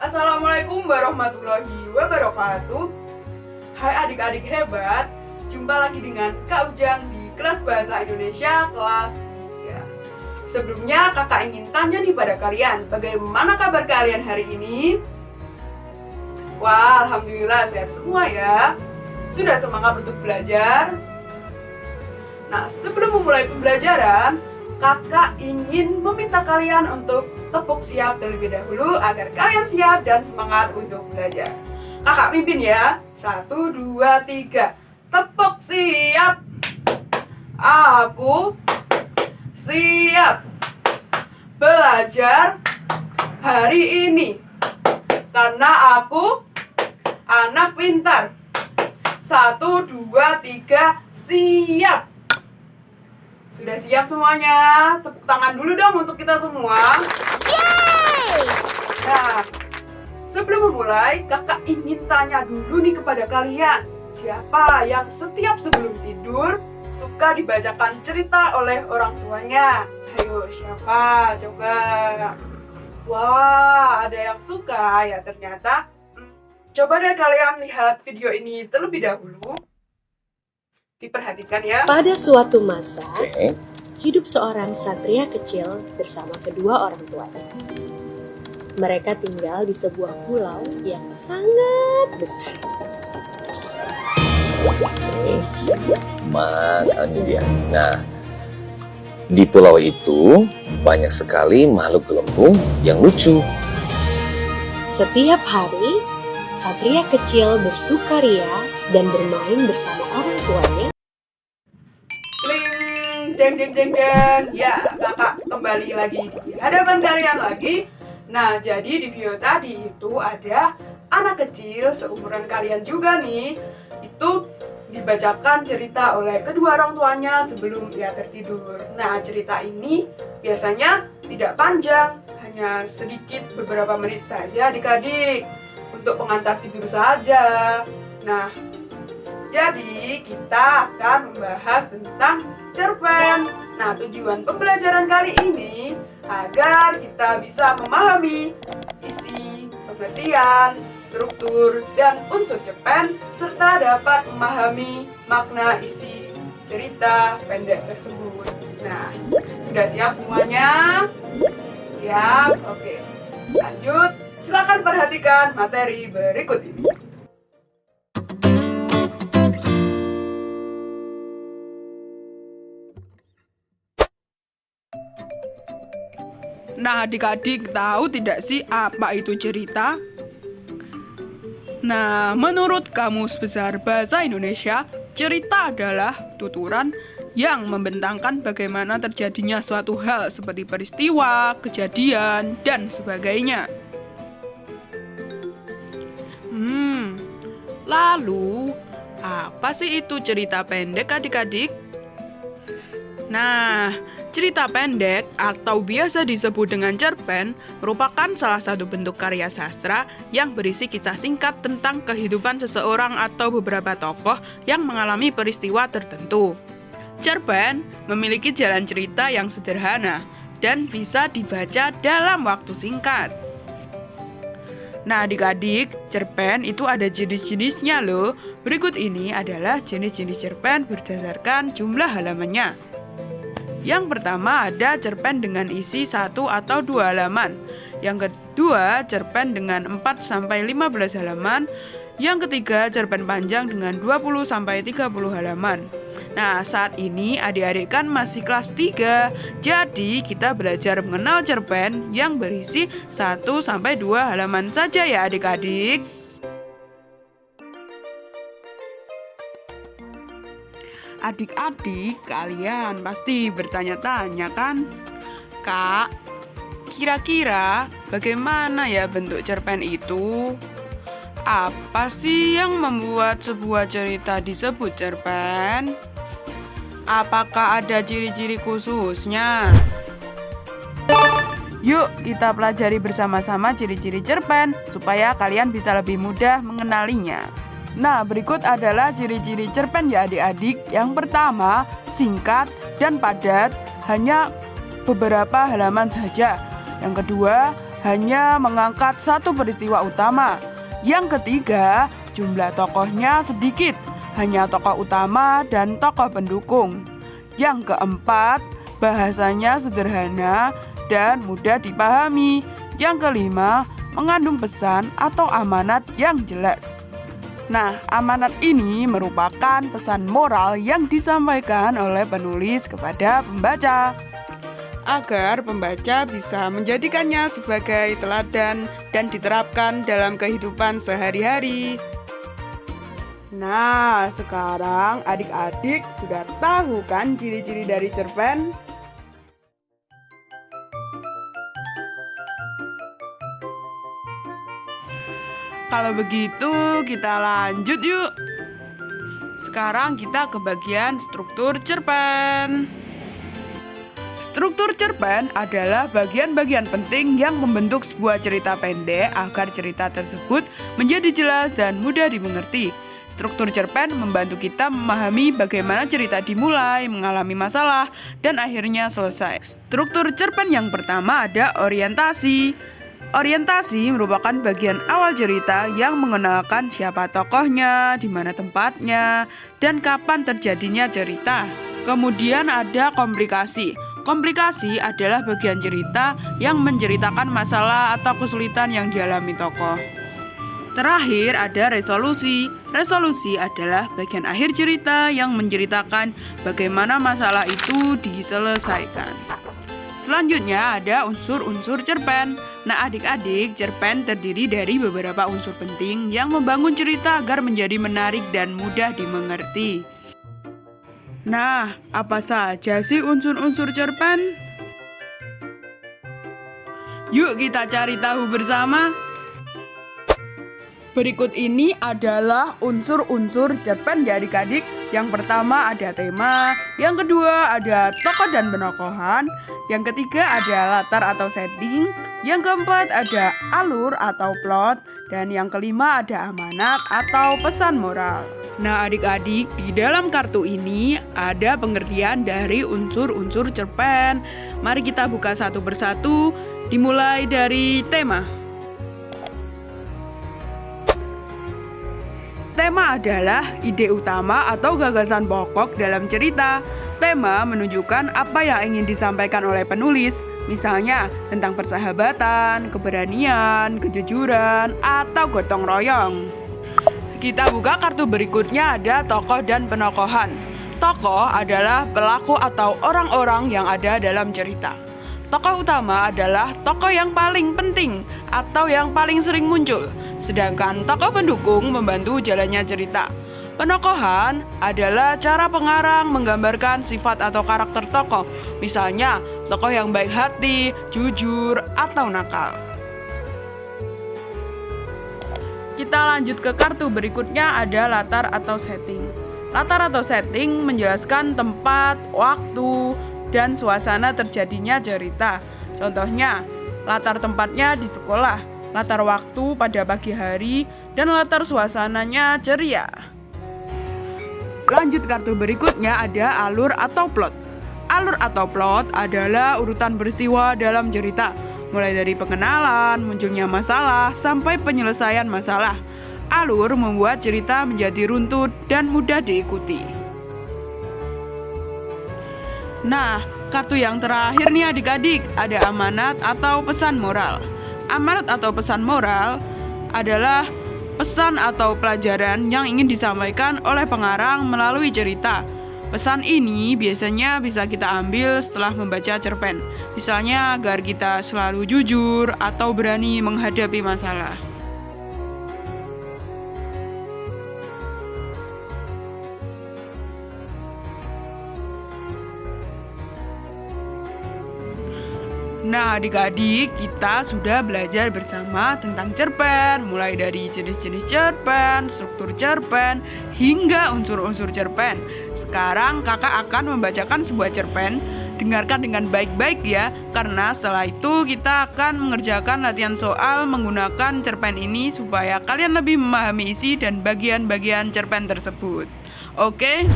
Assalamualaikum warahmatullahi wabarakatuh. Hai adik-adik hebat, jumpa lagi dengan Kak Ujang di kelas Bahasa Indonesia kelas 3. Sebelumnya kakak ingin tanya nih pada kalian, bagaimana kabar kalian hari ini? Wah, alhamdulillah sehat semua ya. Sudah semangat untuk belajar? Nah, sebelum memulai pembelajaran, kakak ingin meminta kalian untuk tepuk siap terlebih dahulu agar kalian siap dan semangat untuk belajar. Kakak pimpin ya. 1, 2, 3. Tepuk siap. Aku siap belajar hari ini karena aku anak pintar. 1, 2, 3, siap. Sudah siap semuanya? Tepuk tangan dulu dong untuk kita semua. Yeay! Nah, sebelum memulai, kakak ingin tanya dulu nih kepada kalian. Siapa yang setiap sebelum tidur suka dibacakan cerita oleh orang tuanya? Ayo, siapa? Coba. Wah, ada yang suka ya ternyata. Coba deh kalian lihat video ini terlebih dahulu. Diperhatikan ya. Pada suatu masa, Oke. hidup seorang satria kecil bersama kedua orang tuanya. Mereka tinggal di sebuah pulau yang sangat besar. Ini dia. Nah, di pulau itu banyak sekali makhluk gelembung yang lucu. Setiap hari, satria kecil bersukaria dan bermain bersama orang tuanya. Kling, jeng jeng jeng jeng. Ya, kakak kembali lagi di hadapan kalian lagi. Nah, jadi di video tadi itu ada anak kecil seumuran kalian juga nih. Itu dibacakan cerita oleh kedua orang tuanya sebelum ia tertidur. Nah, cerita ini biasanya tidak panjang, hanya sedikit beberapa menit saja adik-adik. Untuk pengantar tidur saja. Nah, jadi kita akan membahas tentang cerpen. Nah, tujuan pembelajaran kali ini agar kita bisa memahami isi, pengertian, struktur, dan unsur cerpen serta dapat memahami makna isi cerita pendek tersebut. Nah, sudah siap semuanya? Siap? Oke. Lanjut. Silakan perhatikan materi berikut ini. Nah, adik-adik tahu tidak sih apa itu cerita? Nah, menurut Kamus Besar Bahasa Indonesia, cerita adalah tuturan yang membentangkan bagaimana terjadinya suatu hal seperti peristiwa, kejadian, dan sebagainya. Lalu, apa sih itu cerita pendek adik-adik? Nah, cerita pendek atau biasa disebut dengan cerpen merupakan salah satu bentuk karya sastra yang berisi kisah singkat tentang kehidupan seseorang atau beberapa tokoh yang mengalami peristiwa tertentu. Cerpen memiliki jalan cerita yang sederhana dan bisa dibaca dalam waktu singkat. Nah, adik-adik, cerpen itu ada jenis-jenisnya loh. Berikut ini adalah jenis-jenis cerpen berdasarkan jumlah halamannya. Yang pertama ada cerpen dengan isi 1 atau 2 halaman. Yang kedua, cerpen dengan 4-15 halaman. Yang ketiga, cerpen panjang dengan 20-30 halaman. Nah, saat ini adik-adik kan masih kelas 3. Jadi, kita belajar mengenal cerpen yang berisi 1-2 halaman saja ya adik-adik. Adik-adik, kalian pasti bertanya-tanya kan? Kak, kira-kira bagaimana ya bentuk cerpen itu? Apa sih yang membuat sebuah cerita disebut cerpen? Apakah ada ciri-ciri khususnya? Yuk kita pelajari bersama-sama ciri-ciri cerpen supaya kalian bisa lebih mudah mengenalinya. Nah, berikut adalah ciri-ciri cerpen ya adik-adik. Yang pertama, singkat dan padat, hanya beberapa halaman saja. Yang kedua, hanya mengangkat satu peristiwa utama. Yang ketiga, jumlah tokohnya sedikit, hanya tokoh utama dan tokoh pendukung. Yang keempat, bahasanya sederhana dan mudah dipahami. Yang kelima, mengandung pesan atau amanat yang jelas. Nah, amanat ini merupakan pesan moral yang disampaikan oleh penulis kepada pembaca, agar pembaca bisa menjadikannya sebagai teladan dan diterapkan dalam kehidupan sehari-hari. Nah, sekarang adik-adik sudah tahu kan ciri-ciri dari cerpen? Kalau begitu, kita lanjut yuk. Sekarang kita ke bagian struktur cerpen. Struktur cerpen adalah bagian-bagian penting yang membentuk sebuah cerita pendek agar cerita tersebut menjadi jelas dan mudah dimengerti. Struktur cerpen membantu kita memahami bagaimana cerita dimulai, mengalami masalah, dan akhirnya selesai. Struktur cerpen yang pertama ada orientasi. Orientasi merupakan bagian awal cerita yang mengenalkan siapa tokohnya, di mana tempatnya, dan kapan terjadinya cerita. Kemudian ada komplikasi. Komplikasi adalah bagian cerita yang menceritakan masalah atau kesulitan yang dialami tokoh. Terakhir ada resolusi. Resolusi adalah bagian akhir cerita yang menceritakan bagaimana masalah itu diselesaikan. Selanjutnya ada unsur-unsur cerpen. Nah, adik-adik, cerpen terdiri dari beberapa unsur penting yang membangun cerita agar menjadi menarik dan mudah dimengerti. Nah, apa saja sih unsur-unsur cerpen? Yuk kita cari tahu bersama. Berikut ini adalah unsur-unsur cerpen ya adik-adik. Yang pertama ada tema, yang kedua ada tokoh dan penokohan, yang ketiga ada latar atau setting, yang keempat ada alur atau plot, dan yang kelima ada amanat atau pesan moral. Nah adik-adik, di dalam kartu ini ada pengertian dari unsur-unsur cerpen. Mari kita buka satu persatu, dimulai dari tema. Tema adalah ide utama atau gagasan pokok dalam cerita. Tema menunjukkan apa yang ingin disampaikan oleh penulis, misalnya tentang persahabatan, keberanian, kejujuran, atau gotong royong. Kita buka kartu berikutnya, ada tokoh dan penokohan. Tokoh adalah pelaku atau orang-orang yang ada dalam cerita. Tokoh utama adalah tokoh yang paling penting atau yang paling sering muncul, sedangkan tokoh pendukung membantu jalannya cerita. Penokohan adalah cara pengarang menggambarkan sifat atau karakter tokoh, misalnya tokoh yang baik hati, jujur, atau nakal. Kita lanjut ke kartu berikutnya, ada latar atau setting. Latar atau setting menjelaskan tempat, waktu, dan suasana terjadinya cerita. Contohnya, latar tempatnya di sekolah, latar waktu pada pagi hari, dan latar suasananya ceria. Lanjut kartu berikutnya, ada alur atau plot. Alur atau plot adalah urutan peristiwa dalam cerita, mulai dari pengenalan, munculnya masalah, sampai penyelesaian masalah. Alur membuat cerita menjadi runtut dan mudah diikuti. Nah, kartu yang terakhir nih adik-adik, ada amanat atau pesan moral. Amanat atau pesan moral adalah pesan atau pelajaran yang ingin disampaikan oleh pengarang melalui cerita. Pesan ini biasanya bisa kita ambil setelah membaca cerpen. Misalnya agar kita selalu jujur atau berani menghadapi masalah. Nah adik-adik, kita sudah belajar bersama tentang cerpen, mulai dari jenis-jenis cerpen, struktur cerpen, hingga unsur-unsur cerpen. Sekarang kakak akan membacakan sebuah cerpen. Dengarkan dengan baik-baik ya, karena setelah itu kita akan mengerjakan latihan soal menggunakan cerpen ini supaya kalian lebih memahami isi dan bagian-bagian cerpen tersebut. Oke?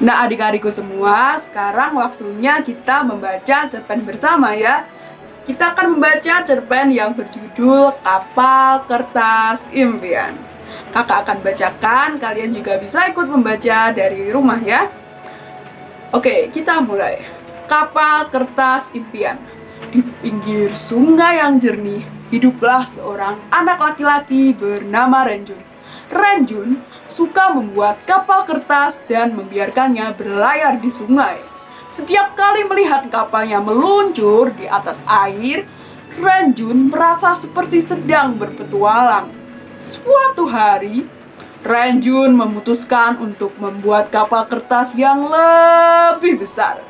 Nah, adik-adikku semua, sekarang waktunya kita membaca cerpen bersama ya. Kita akan membaca cerpen yang berjudul Kapal Kertas Impian. Kakak akan bacakan, kalian juga bisa ikut membaca dari rumah ya. Oke, kita mulai. Kapal Kertas Impian. Di pinggir sungai yang jernih, hiduplah seorang anak laki-laki bernama Renjun. Renjun suka membuat kapal kertas dan membiarkannya berlayar di sungai. Setiap kali melihat kapalnya meluncur di atas air, Renjun merasa seperti sedang berpetualang. Suatu hari, Renjun memutuskan untuk membuat kapal kertas yang lebih besar.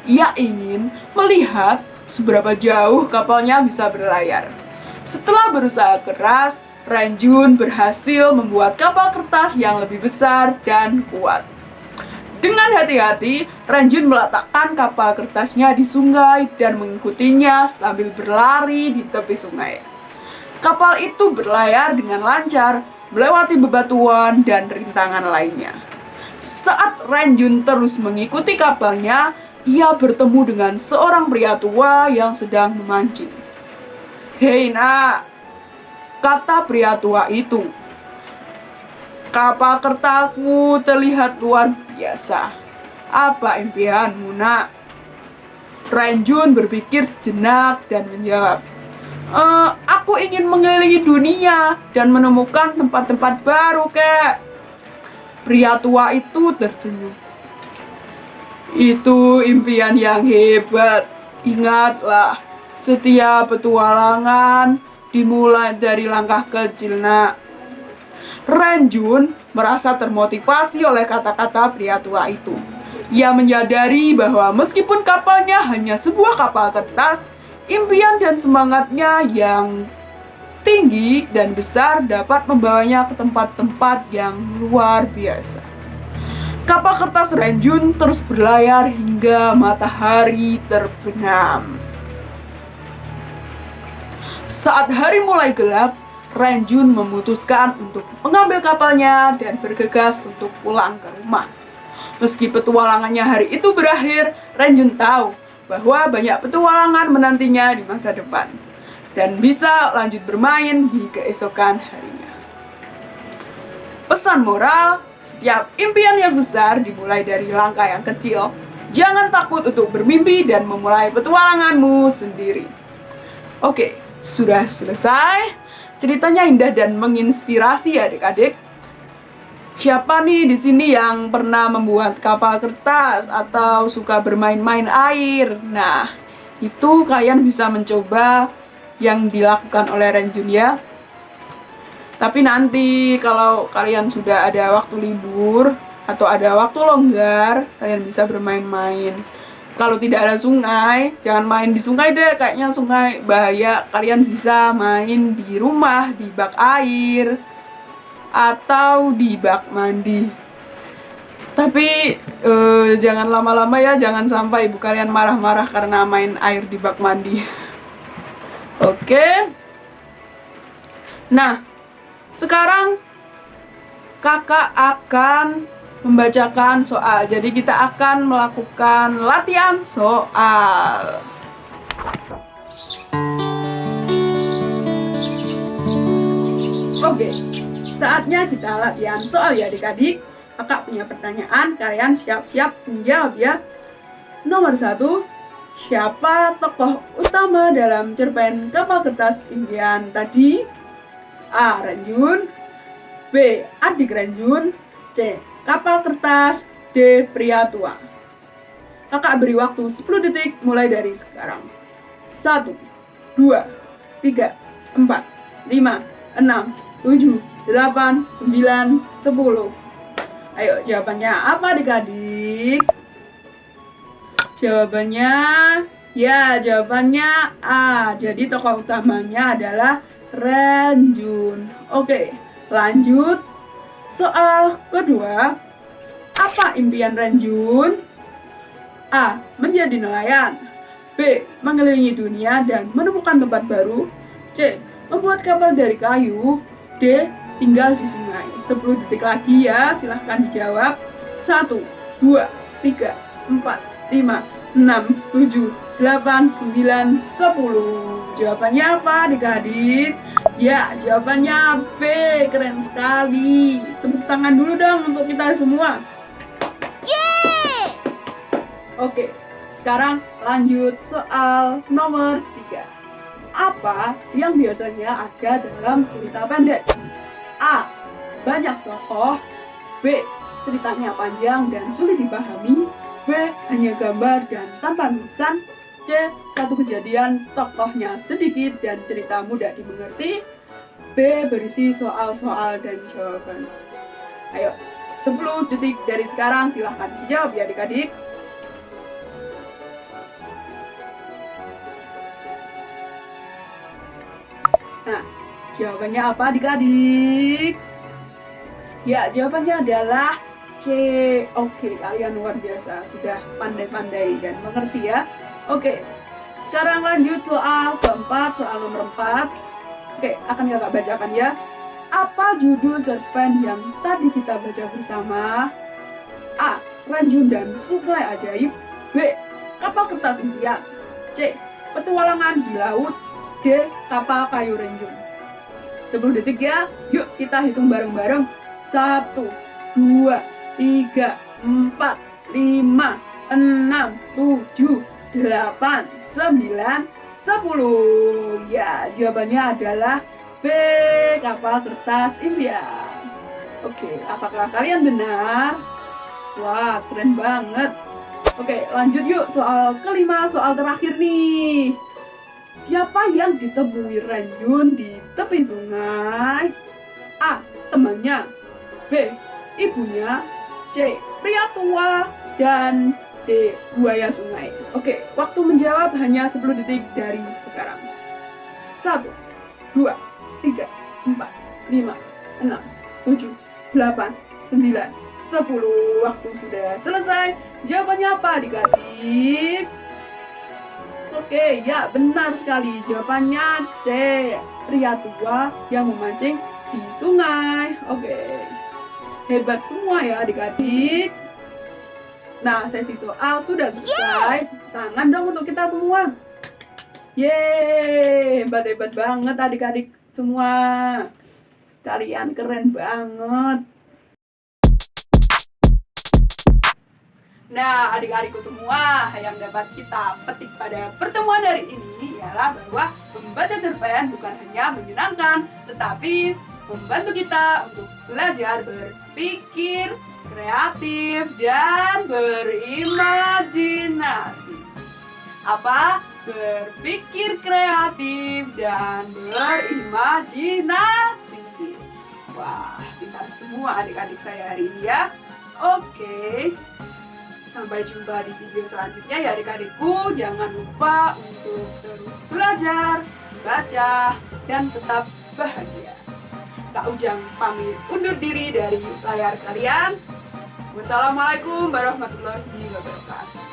Ia ingin melihat seberapa jauh kapalnya bisa berlayar. Setelah berusaha keras, Renjun berhasil membuat kapal kertas yang lebih besar dan kuat. Dengan hati-hati, Renjun meletakkan kapal kertasnya di sungai dan mengikutinya sambil berlari di tepi sungai. Kapal itu berlayar dengan lancar, melewati bebatuan dan rintangan lainnya. Saat Renjun terus mengikuti kapalnya, ia bertemu dengan seorang pria tua yang sedang memancing. "Hei nak," kata pria tua itu, "kapal kertasmu terlihat luar biasa. Apa impianmu, nak?" Renjun berpikir sejenak dan menjawab, Aku ingin mengelilingi dunia dan menemukan tempat-tempat baru, kek." Pria tua itu tersenyum. "Itu impian yang hebat. Ingatlah, setiap petualangan dimulai dari langkah kecil, nak." Renjun merasa termotivasi oleh kata-kata pria tua itu. Ia menyadari bahwa meskipun kapalnya hanya sebuah kapal kertas, impian dan semangatnya yang tinggi dan besar dapat membawanya ke tempat-tempat yang luar biasa. Kapal kertas Renjun terus berlayar hingga matahari terbenam. Saat hari mulai gelap, Renjun memutuskan untuk mengambil kapalnya dan bergegas untuk pulang ke rumah. Meski petualangannya hari itu berakhir, Renjun tahu bahwa banyak petualangan menantinya di masa depan dan bisa lanjut bermain di keesokan harinya. Pesan moral, setiap impian yang besar dimulai dari langkah yang kecil. Jangan takut untuk bermimpi dan memulai petualanganmu sendiri. Oke, sudah selesai. Ceritanya indah dan menginspirasi ya adik-adik. Siapa nih di sini yang pernah membuat kapal kertas atau suka bermain-main air? Nah, itu kalian bisa mencoba yang dilakukan oleh Renjun ya. Tapi nanti kalau kalian sudah ada waktu libur atau ada waktu longgar, kalian bisa bermain-main. Kalau tidak ada sungai, jangan main di sungai deh, kayaknya sungai bahaya. Kalian bisa main di rumah, di bak air, atau di bak mandi. Tapi jangan lama-lama ya, jangan sampai ibu kalian marah-marah karena main air di bak mandi. Oke. Nah, sekarang kakak akan membacakan soal. Jadi kita akan melakukan latihan soal. Oke. Saatnya kita latihan soal ya adik-adik. Kakak punya pertanyaan, kalian siap-siap menjawab ya. Nomor 1, siapa tokoh utama dalam cerpen Kapal Kertas Impian tadi? A. Renjun, B. Adik Renjun, C. Kapal kertas, D. Pria tua. Kakak beri waktu 10 detik mulai dari sekarang. 1, 2, 3, 4, 5, 6, 7, 8, 9, 10. Ayo jawabannya apa adik-adik? Jawabannya A. Jadi tokoh utamanya adalah Renjun. Oke, lanjut. Soal kedua. Apa impian Renjun? A. Menjadi nelayan. B. Mengelilingi dunia dan menemukan tempat baru. C. Membuat kapal dari kayu. D. Tinggal di sungai. 10 detik lagi ya, silahkan dijawab. 1, 2, 3, 4, 5, 6, 7, 8, 9, 10. Jawabannya apa adik-adik? Ya, jawabannya B. Keren sekali. Tepuk tangan dulu dong untuk kita semua. Oke, sekarang lanjut soal nomor 3. Apa yang biasanya ada dalam cerita pendek? A. Banyak tokoh. B. Ceritanya panjang dan sulit dipahami. B. Hanya gambar dan tanpa tulisan. C. Satu kejadian, tokohnya sedikit dan cerita mudah dimengerti. B. Berisi soal-soal dan jawaban. Ayo, 10 detik dari sekarang, silahkan dijawab ya adik-adik. Nah, jawabannya apa adik-adik? Ya, jawabannya adalah C. Oke, kalian luar biasa, sudah pandai-pandai dan mengerti ya. Oke, sekarang lanjut soal keempat, soal nomor 4. Oke, akan kakak bacakan ya. Apa judul cerpen yang tadi kita baca bersama? A. Ranjun dan Sungai Ajaib. B. Kapal Kertas Impian. C. Petualangan di Laut. D. Kapal Kayu Ranjun. 10 detik ya. Yuk kita hitung bareng-bareng. 1, 2, 3, 4, 5, 6, 7, 8, 9, 10. Ya, jawabannya adalah B. Kapal Kertas Impian. Oke, apakah kalian benar? Wah, keren banget. Oke, lanjut yuk soal kelima, soal terakhir nih. Siapa yang ditemui Ranjun di tepi sungai? A. Temannya. B. Ibunya. C. Pria tua. Dan D. Buaya sungai. Oke, waktu menjawab hanya 10 detik dari sekarang. 1, 2, 3, 4, 5, 6, 7, 8, 9, 10. Waktu sudah selesai. Jawabannya apa adik-adik? Oke, ya benar sekali. Jawabannya C. Pria tua yang memancing di sungai. Oke, hebat semua ya adik-adik. Nah, sesi soal sudah selesai. Tangan dong untuk kita semua. Yeay, hebat-hebat banget adik-adik semua. Kalian keren banget. Nah, adik-adikku semua, yang dapat kita petik pada pertemuan hari ini ialah bahwa membaca cerpen bukan hanya menyenangkan, tetapi membantu kita untuk belajar berpikir kreatif dan berimajinasi. Apa? Berpikir kreatif dan berimajinasi. Wah, pintar semua adik-adik saya hari ini ya. Oke. Sampai jumpa di video selanjutnya ya adik-adikku. Jangan lupa untuk terus belajar, baca, dan tetap bahagia. Kak Ujang pamit undur diri dari layar kalian. Wassalamualaikum warahmatullahi wabarakatuh.